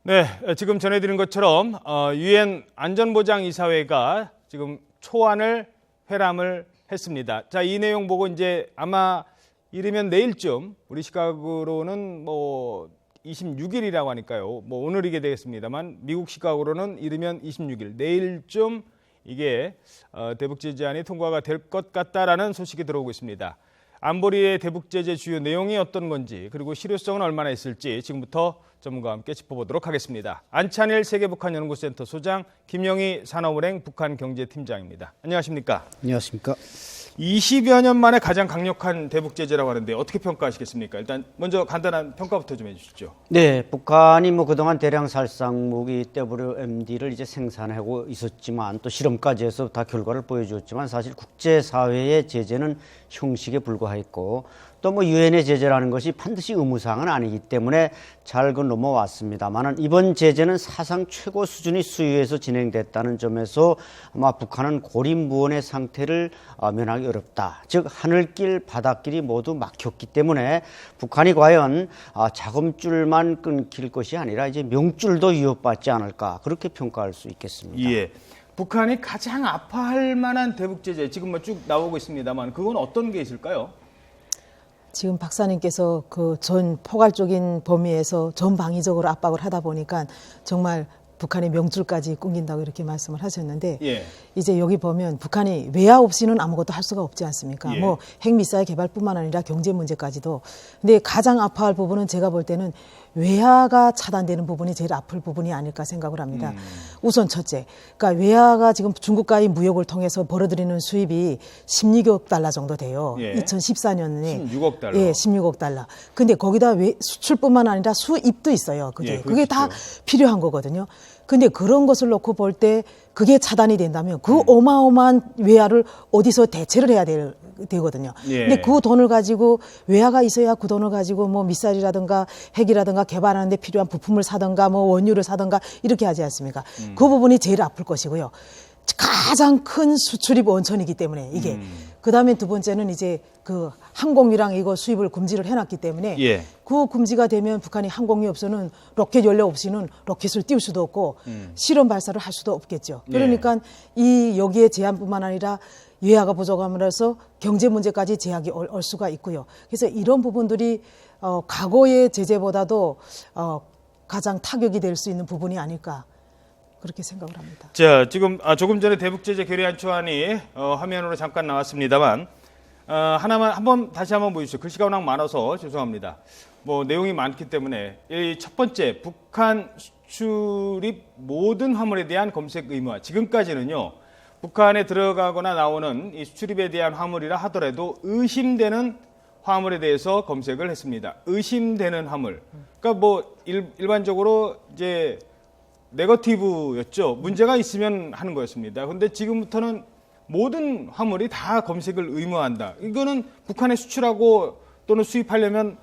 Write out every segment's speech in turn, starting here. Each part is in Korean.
네, 지금 전해드린 것처럼 유엔 안전보장이사회가 지금 초안을 회람을 했습니다. 자, 이 내용 보고 이제 아마 이르면 내일쯤 우리 시각으로는 26일이라고 하니까요. 오늘이게 되겠습니다만 미국 시각으로는 이르면 26일 내일쯤 이게 대북 제재안이 통과가 될 것 같다라는 소식이 들어오고 있습니다. 안보리의 대북 제재 주요 내용이 어떤 건지 그리고 실효성은 얼마나 있을지 지금부터 전문가와 함께 짚어보도록 하겠습니다. 안찬일 세계북한연구센터 소장, 김영희 산업은행 북한경제팀장입니다. 안녕하십니까? 안녕하십니까? 20여 년 만에 가장 강력한 대북 제재라고 하는데 어떻게 평가하시겠습니까? 일단 먼저 간단한 평가부터 좀 해주시죠. 네, 북한이 그동안 대량 살상 무기 WMD를 이제 생산하고 있었지만 또 실험까지 해서 다 결과를 보여주었지만 사실 국제사회의 제재는 형식에 불과했고 또 유엔의 제재라는 것이 반드시 의무사항은 아니기 때문에 잘 넘어왔습니다만은 이번 제재는 사상 최고 수준의 수위에서 진행됐다는 점에서 아마 북한은 고립무원의 상태를 면하기 어렵다. 즉 하늘길 바닷길이 모두 막혔기 때문에 북한이 과연 자금줄만 끊길 것이 아니라 이제 명줄도 위협받지 않을까 그렇게 평가할 수 있겠습니다. 예. 북한이 가장 아파할 만한 대북 제재 지금 쭉 나오고 있습니다만 그건 어떤 게 있을까요? 지금 박사님께서 그 전 포괄적인 범위에서 전방위적으로 압박을 하다 보니까 정말 북한의 명줄까지 끊긴다고 이렇게 말씀을 하셨는데 예. 이제 여기 보면 북한이 외화 없이는 아무것도 할 수가 없지 않습니까? 예. 핵미사일 개발뿐만 아니라 경제 문제까지도. 근데 가장 아파할 부분은 제가 볼 때는 외화가 차단되는 부분이 제일 아플 부분이 아닐까 생각을 합니다. 우선 첫째, 그러니까 외화가 지금 중국과의 무역을 통해서 벌어들이는 수입이 16억 달러 정도 돼요. 예. 2014년에 16억 달러. 예, 16억 달러. 근데 거기다 수출뿐만 아니라 수입도 있어요. 그죠? 예, 그게 다 그렇죠. 필요한 거거든요. 근데 그런 것을 놓고 볼 때 그게 차단이 된다면 그 어마어마한 외화를 어디서 대체를 해야 되거든요. 예. 근데 그 돈을 가지고 외화가 있어야 그 돈을 가지고 미사일이라든가 핵이라든가 개발하는데 필요한 부품을 사든가 원유를 사든가 이렇게 하지 않습니까? 그 부분이 제일 아플 것이고요. 가장 큰 수출입 원천이기 때문에 이게 그다음에 두 번째는 이제 그 항공유랑 이거 수입을 금지를 해놨기 때문에 예. 그 금지가 되면 북한이 항공유 없이는 로켓 연료 없이는 로켓을 띄울 수도 없고 실험 발사를 할 수도 없겠죠. 그러니까 여기에 제한뿐만 아니라 외화가 부족함으로써 경제 문제까지 제약이 올 수가 있고요. 그래서 이런 부분들이 과거의 제재보다도 가장 타격이 될 수 있는 부분이 아닐까. 그렇게 생각을 합니다. 자, 지금 조금 전에 대북 제재 결의안 초안이 화면으로 잠깐 나왔습니다만 다시 한번 보여주시죠. 글씨가 워낙 많아서 죄송합니다. 내용이 많기 때문에 이 첫 번째 북한 수출입 모든 화물에 대한 검색 의무화. 지금까지는요. 북한에 들어가거나 나오는 이 수출입에 대한 화물이라 하더라도 의심되는 화물에 대해서 검색을 했습니다. 의심되는 화물. 그러니까 일반적으로 이제 네거티브였죠. 문제가 있으면 하는 거였습니다. 그런데 지금부터는 모든 화물이 다 검색을 의무화한다. 이거는 북한에 수출하고 또는 수입하려면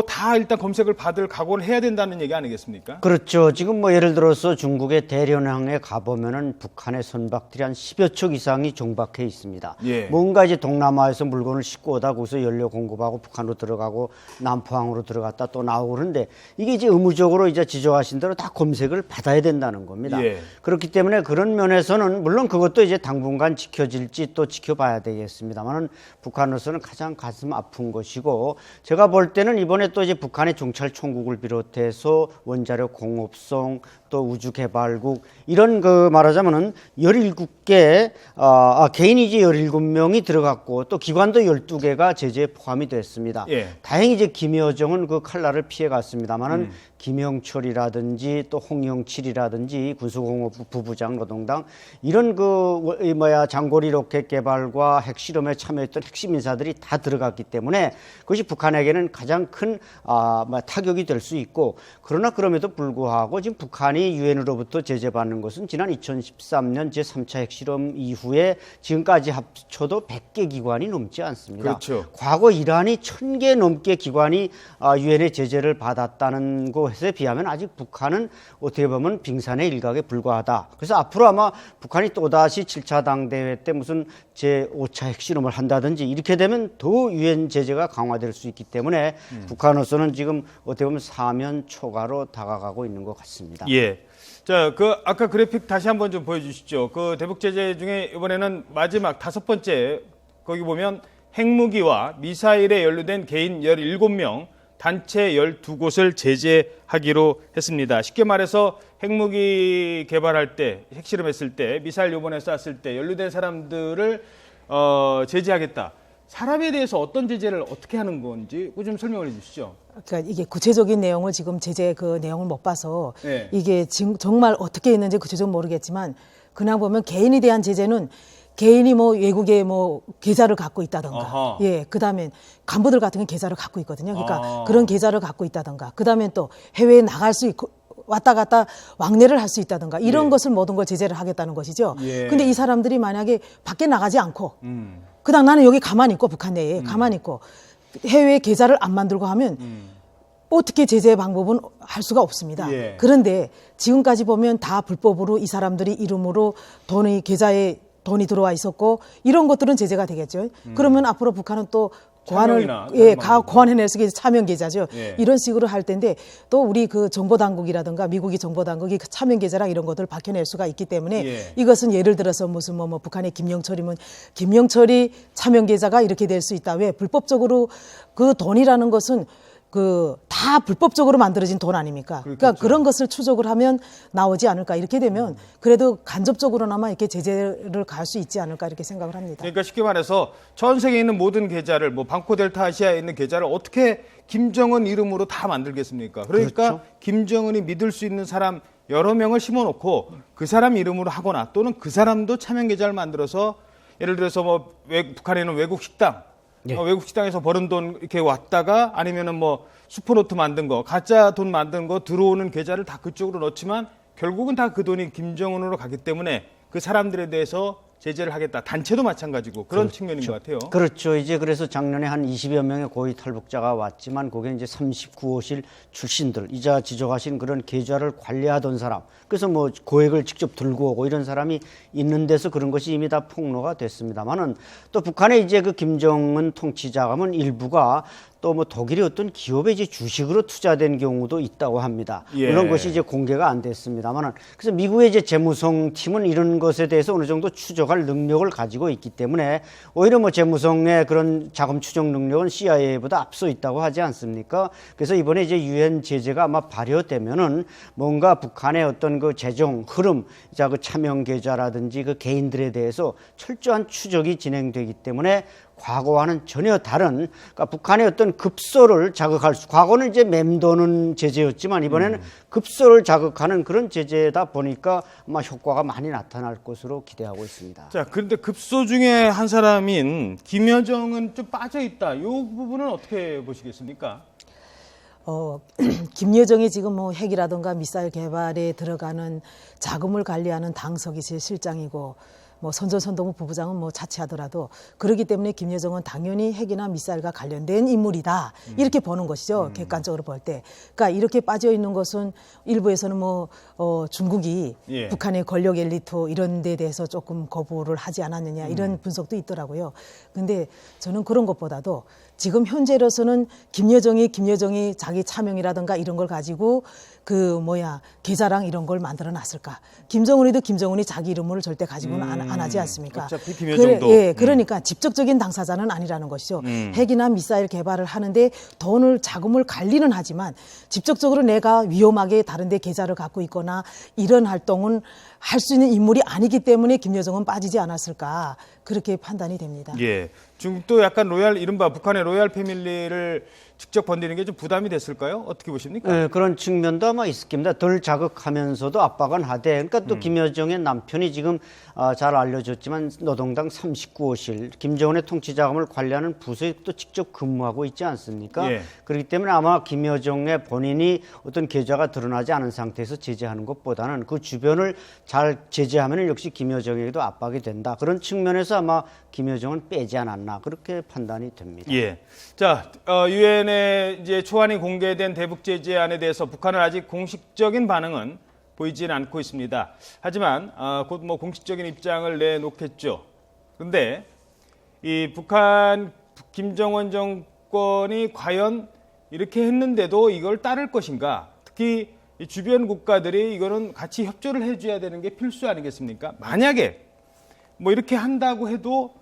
다 일단 검색을 받을 각오를 해야 된다는 얘기 아니겠습니까? 그렇죠. 지금 예를 들어서 중국의 대련항에 가보면은 북한의 선박들이 한 10여 척 이상이 정박해 있습니다. 예. 뭔가 이제 동남아에서 물건을 싣고 오다 거기서 연료 공급하고 북한으로 들어가고 남포항으로 들어갔다 또 나오고 그런데 이게 이제 의무적으로 이제 지적하신 대로 다 검색을 받아야 된다는 겁니다. 예. 그렇기 때문에 그런 면에서는 물론 그것도 이제 당분간 지켜질지 또 지켜봐야 되겠습니다만은 북한으로서는 가장 가슴 아픈 것이고 제가 볼 때는 이번에 또 이제 북한의 정찰 총국을 비롯해서 원자력 공업성 또 우주개발국 이런 말하자면은 17개 개인이 이제 17명이 들어갔고 또 기관도 12개가 제재에 포함이 됐습니다. 예. 다행히 이제 김여정은 그 칼날을 피해 갔습니다만은 김영철이라든지 또 홍영칠이라든지 군수공업부 부부장 노동당 이런 장거리 로켓 개발과 핵실험에 참여했던 핵심 인사들이 다 들어갔기 때문에 그것이 북한에게는 가장 큰 타격이 될 수 있고 그러나 그럼에도 불구하고 지금 북한이 유엔으로부터 제재받는 것은 지난 2013년 제3차 핵실험 이후에 지금까지 합쳐도 100개 기관이 넘지 않습니다. 그렇죠. 과거 이란이 1000개 넘게 기관이 유엔의 제재를 받았다는 거 것에 비하면 아직 북한은 어떻게 보면 빙산의 일각에 불과하다. 그래서 앞으로 아마 북한이 또다시 7차 당대회 때 무슨 제5차 핵실험을 한다든지 이렇게 되면 더 유엔 제재가 강화될 수 있기 때문에 북한으로서는 지금 어떻게 보면 사면 초과로 다가가고 있는 것 같습니다. 예. 자, 그 아까 그래픽 다시 한번 좀 보여주시죠. 그 대북 제재 중에 이번에는 마지막 5번째 거기 보면 핵무기와 미사일에 연루된 개인 17명, 단체 12곳을 제재하기로 했습니다. 쉽게 말해서 핵무기 개발할 때, 핵실험했을 때, 미사일 요번에 쐈을 때 연루된 사람들을 제재하겠다. 사람에 대해서 어떤 제재를 어떻게 하는 건지 좀 설명을 해주시죠. 그러니까 이게 구체적인 내용을 지금 제재 그 내용을 못 봐서 네. 이게 지금 정말 어떻게 있는지 구체적으로 모르겠지만 그냥 보면 개인에 대한 제재는 개인이 뭐 외국에 뭐 계좌를 갖고 있다던가, 아하. 예, 그다음에 간부들 같은 건 계좌를 갖고 있거든요. 그러니까 아. 그런 계좌를 갖고 있다던가, 그다음에 또 해외에 나갈 수 있고 왔다 갔다 왕래를 할 수 있다던가 이런 예. 것을 모든 걸 제재를 하겠다는 것이죠. 예. 근데 이 사람들이 만약에 밖에 나가지 않고 그냥 나는 여기 가만히 있고 북한 내에 가만히 있고 해외 계좌를 안 만들고 하면 어떻게 제재 방법은 할 수가 없습니다. 예. 그런데 지금까지 보면 다 불법으로 이 사람들이 이름으로 돈이 계좌에 돈이 들어와 있었고 이런 것들은 제재가 되겠죠. 그러면 앞으로 북한은 또 고안을 차명이나 고안해낼 수 있게 차명 계좌죠. 예. 이런 식으로 할 텐데 또 우리 그 정보 당국이라든가 미국이 정보 당국이 그 차명 계좌랑 이런 것들을 밝혀낼 수가 있기 때문에 예. 이것은 예를 들어서 무슨 뭐 북한의 김영철이면 김영철이 차명 계좌가 이렇게 될 수 있다. 왜 불법적으로 그 돈이라는 것은 그 다 불법적으로 만들어진 돈 아닙니까? 그러니까 그런 것을 추적을 하면 나오지 않을까. 이렇게 되면 그래도 간접적으로나마 이렇게 제재를 가할 수 있지 않을까 이렇게 생각을 합니다. 그러니까 쉽게 말해서 전 세계에 있는 모든 계좌를 뭐 방코 델타 아시아에 있는 계좌를 어떻게 김정은 이름으로 다 만들겠습니까? 그러니까 그렇죠. 김정은이 믿을 수 있는 사람 여러 명을 심어놓고 그 사람 이름으로 하거나 또는 그 사람도 차명 계좌를 만들어서 예를 들어서 뭐 북한에는 외국 식당 예. 외국 식당에서 버는 돈 이렇게 왔다가 아니면은 뭐 슈퍼노트 만든 거 가짜 돈 만든 거 들어오는 계좌를 다 그쪽으로 넣지만 결국은 다 그 돈이 김정은으로 가기 때문에 그 사람들에 대해서 제재를 하겠다. 단체도 마찬가지고 그런 측면인 것 같아요. 그렇죠. 이제 그래서 작년에 한 20여 명의 고위 탈북자가 왔지만 거기는 이제 39호실 출신들, 이자 지적하신 그런 계좌를 관리하던 사람, 그래서 뭐 고액을 직접 들고 오고 이런 사람이 있는 데서 그런 것이 이미 다 폭로가 됐습니다만은 또 북한의 이제 그 김정은 통치자금은 일부가 또 뭐 독일의 어떤 기업에 이제 주식으로 투자된 경우도 있다고 합니다. 예. 물론 그것이 이제 공개가 안 됐습니다만은 그래서 미국의 이제 재무성 팀은 이런 것에 대해서 어느 정도 추적할 능력을 가지고 있기 때문에 오히려 뭐 재무성의 그런 자금 추적 능력은 CIA보다 앞서 있다고 하지 않습니까? 그래서 이번에 이제 유엔 제재가 아마 발효되면은 뭔가 북한의 어떤 그 재정 흐름, 자 그 차명 계좌라든지 그 개인들에 대해서 철저한 추적이 진행되기 때문에 과거와는 전혀 다른, 그러니까 북한의 어떤 급소를 자극할 수, 과거는 이제 맴도는 제재였지만 이번에는 급소를 자극하는 그런 제재다 보니까 아마 효과가 많이 나타날 것으로 기대하고 있습니다. 자, 그런데 급소 중에 한 사람인 김여정은 좀 빠져 있다. 이 부분은 어떻게 보시겠습니까? 김여정이 지금 뭐 핵이라든가 미사일 개발에 들어가는 자금을 관리하는 당서기실 실장이고 뭐 선전선동부 부부장은 뭐 자체하더라도 그렇기 때문에 김여정은 당연히 핵이나 미사일과 관련된 인물이다 이렇게 보는 것이죠. 객관적으로 볼 때. 그러니까 이렇게 빠져 있는 것은 일부에서는 뭐 중국이 예. 북한의 권력 엘리트 이런 데 대해서 조금 거부를 하지 않았느냐 이런 분석도 있더라고요. 근데 저는 그런 것보다도 지금 현재로서는 김여정이 자기 차명이라든가 이런 걸 가지고 계좌랑 이런 걸 만들어 놨을까. 김정은이도 김정은이 자기 이름으로 절대 가지고는 안 하지 않습니까? 어차피 김여정도. 그러니까 직접적인 당사자는 아니라는 것이죠. 핵이나 미사일 개발을 하는데 자금을 관리는 하지만 직접적으로 내가 위험하게 다른 데 계좌를 갖고 있거나 이런 활동은 할 수 있는 인물이 아니기 때문에 김여정은 빠지지 않았을까. 그렇게 판단이 됩니다. 예. 중국도 약간 이른바 북한의 로얄 패밀리를 직접 건드리는 게 좀 부담이 됐을까요? 어떻게 보십니까? 네, 그런 측면도 아마 있을 겁니다. 덜 자극하면서도 압박은 하되, 그러니까 또 김여정의 남편이 지금 잘 알려졌지만 노동당 39호실, 김정은의 통치자금을 관리하는 부서에 또 직접 근무하고 있지 않습니까? 예. 그렇기 때문에 아마 김여정의 본인이 어떤 계좌가 드러나지 않은 상태에서 제재하는 것보다는 그 주변을 잘 제재하면 역시 김여정에게도 압박이 된다. 그런 측면에서 아마 김여정은 빼지 않았나 그렇게 판단이 됩니다. 예. 자, 유엔 유엔의 이제 초안이 공개된 대북 제재안에 대해서 북한은 아직 공식적인 반응은 보이지는 않고 있습니다. 하지만 곧 뭐 공식적인 입장을 내놓겠죠. 그런데 이 북한 김정은 정권이 과연 이렇게 했는데도 이걸 따를 것인가? 특히 이 주변 국가들이 이거는 같이 협조를 해줘야 되는 게 필수 아니겠습니까? 만약에 뭐 이렇게 한다고 해도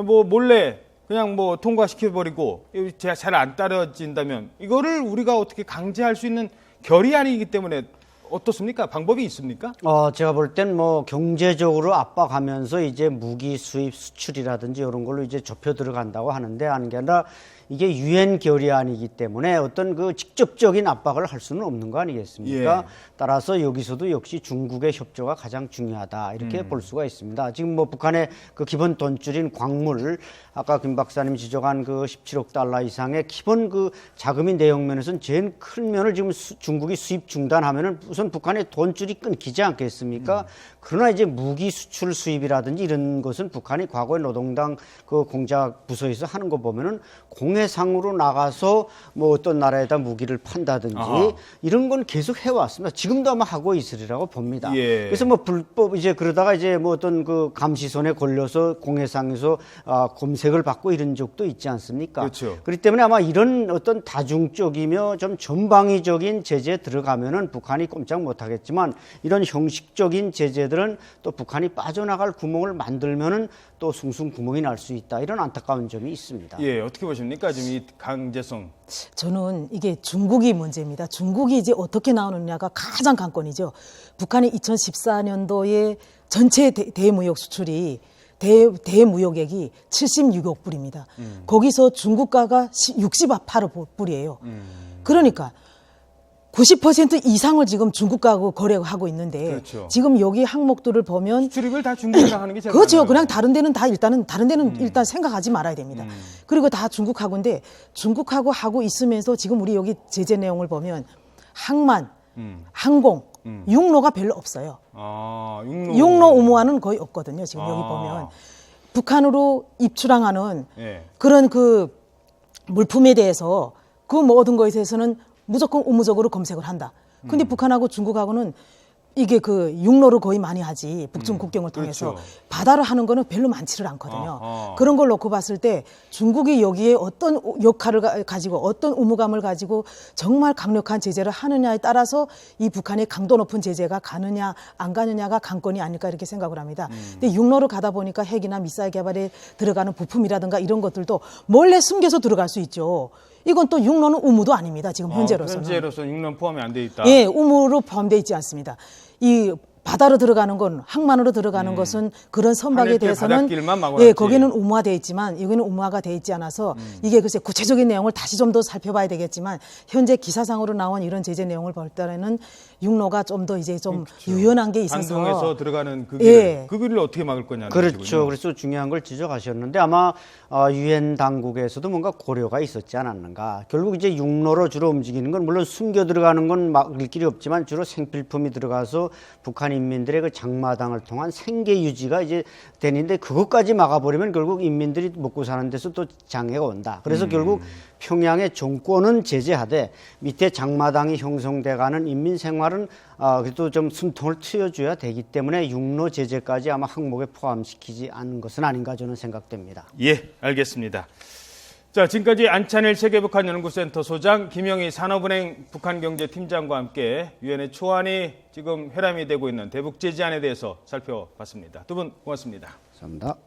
뭐 몰래 그냥 뭐 통과시켜버리고 잘 안 따라진다면 이거를 우리가 어떻게 강제할 수 있는 결의 아니기 때문에 어떻습니까? 방법이 있습니까? 제가 볼 땐 뭐 경제적으로 압박하면서 이제 무기 수입 수출이라든지 이런 걸로 이제 좁혀 들어간다고 하는데 하는 게 아니라 이게 유엔 결의안이기 때문에 어떤 그 직접적인 압박을 할 수는 없는 거 아니겠습니까? 예. 따라서 여기서도 역시 중국의 협조가 가장 중요하다 이렇게 볼 수가 있습니다. 지금 뭐 북한의 그 기본 돈줄인 광물 아까 김 박사님 지적한 그 17억 달러 이상의 기본 그 자금인 내용면에서는 제일 큰 면을 지금 중국이 수입 중단하면은 우선 북한의 돈줄이 끊기지 않겠습니까? 그러나 이제 무기 수출 수입이라든지 이런 것은 북한이 과거에 노동당 그 공작 부서에서 하는 거 보면은 공해상으로 나가서 뭐 어떤 나라에다 무기를 판다든지 아하. 이런 건 계속 해왔습니다. 지금도 아마 하고 있으리라고 봅니다. 예. 그래서 뭐 불법 이제 그러다가 이제 뭐 어떤 그 감시선에 걸려서 공해상에서 검색을 받고 이런 적도 있지 않습니까? 그렇죠. 그렇기 때문에 아마 이런 어떤 다중적이며 좀 전방위적인 제재에 들어가면은 북한이 꼼짝 못하겠지만 이런 형식적인 제재들은 또 북한이 빠져나갈 구멍을 만들면은 또 숭숭 구멍이 날 수 있다 이런 안타까운 점이 있습니다. 예, 어떻게 보십니까? 지금 이 강제성. 저는 이게 중국이 문제입니다. 중국이 이제 어떻게 나오느냐가 가장 관건이죠. 북한이 2014년도에 전체 대무역 수출이 대무역액이 76억 불입니다. 거기서 중국가가 68억 불이에요. 그러니까 90% 이상을 지금 중국가하고 거래하고 있는데 그렇죠. 지금 여기 항목들을 보면 수출입을 다 중국이랑 하는 게 제일 그렇죠. 많아요. 그냥 다른 데는 다 일단은 다른 데는 일단 생각하지 말아야 됩니다. 그리고 다 중국하고인데 중국하고 하고 있으면서 지금 우리 여기 제재 내용을 보면 항만, 항공, 육로가 별로 없어요. 육로 의무화는 거의 없거든요. 지금 여기 보면 북한으로 입출항하는 예. 그런 그 물품에 대해서 그 모든 것에 대해서는 무조건 의무적으로 검색을 한다. 근데 북한하고 중국하고는 이게 그 육로를 거의 많이 하지 북중 국경을 통해서 그렇죠. 바다를 하는 거는 별로 많지를 않거든요. 그런 걸 놓고 봤을 때 중국이 여기에 어떤 역할을 가지고 어떤 의무감을 가지고 정말 강력한 제재를 하느냐에 따라서 이 북한의 강도 높은 제재가 가느냐 안 가느냐가 관건이 아닐까 이렇게 생각을 합니다. 근데 육로를 가다 보니까 핵이나 미사일 개발에 들어가는 부품이라든가 이런 것들도 몰래 숨겨서 들어갈 수 있죠. 이건 또 육로는 의무도 아닙니다. 지금 현재로서는. 현재로서는 육로는 포함이 안 돼 있다. 예, 의무로 포함되어 있지 않습니다. 이 바다로 들어가는 건 항만으로 들어가는 것은 그런 선박에 하늘길, 대해서는 바닷길만 막아놨지. 예, 거기는 의무화되어 있지만 여기는 의무화가 되어 있지 않아서 이게 글쎄 구체적인 내용을 다시 좀 더 살펴봐야 되겠지만 현재 기사상으로 나온 이런 제재 내용을 볼 때는 육로가 좀 더 이제 좀 유연한 게 있어서 반동에서 들어가는 그 예. 길을 어떻게 막을 거냐는 그렇죠. 것이군요. 그래서 중요한 걸 지적하셨는데 아마 유엔 당국에서도 뭔가 고려가 있었지 않았는가. 결국 이제 육로로 주로 움직이는 건 물론 숨겨 들어가는 건 막을 길이 없지만 주로 생필품이 들어가서 북한 인민들의 그 장마당을 통한 생계 유지가 이제 되는데 그것까지 막아버리면 결국 인민들이 먹고 사는 데서 또 장애가 온다. 그래서 결국 평양의 정권은 제재하되 밑에 장마당이 형성돼가는 인민 생활은 그래도 좀 숨통을 트여줘야 되기 때문에 육로 제재까지 아마 항목에 포함시키지 않은 것은 아닌가 저는 생각됩니다. 예, 알겠습니다. 자, 지금까지 안찬일 세계북한연구센터 소장, 김영희 산업은행 북한경제팀장과 함께 유엔의 초안이 지금 회람이 되고 있는 대북 제재안에 대해서 살펴봤습니다. 두 분 고맙습니다. 감사합니다.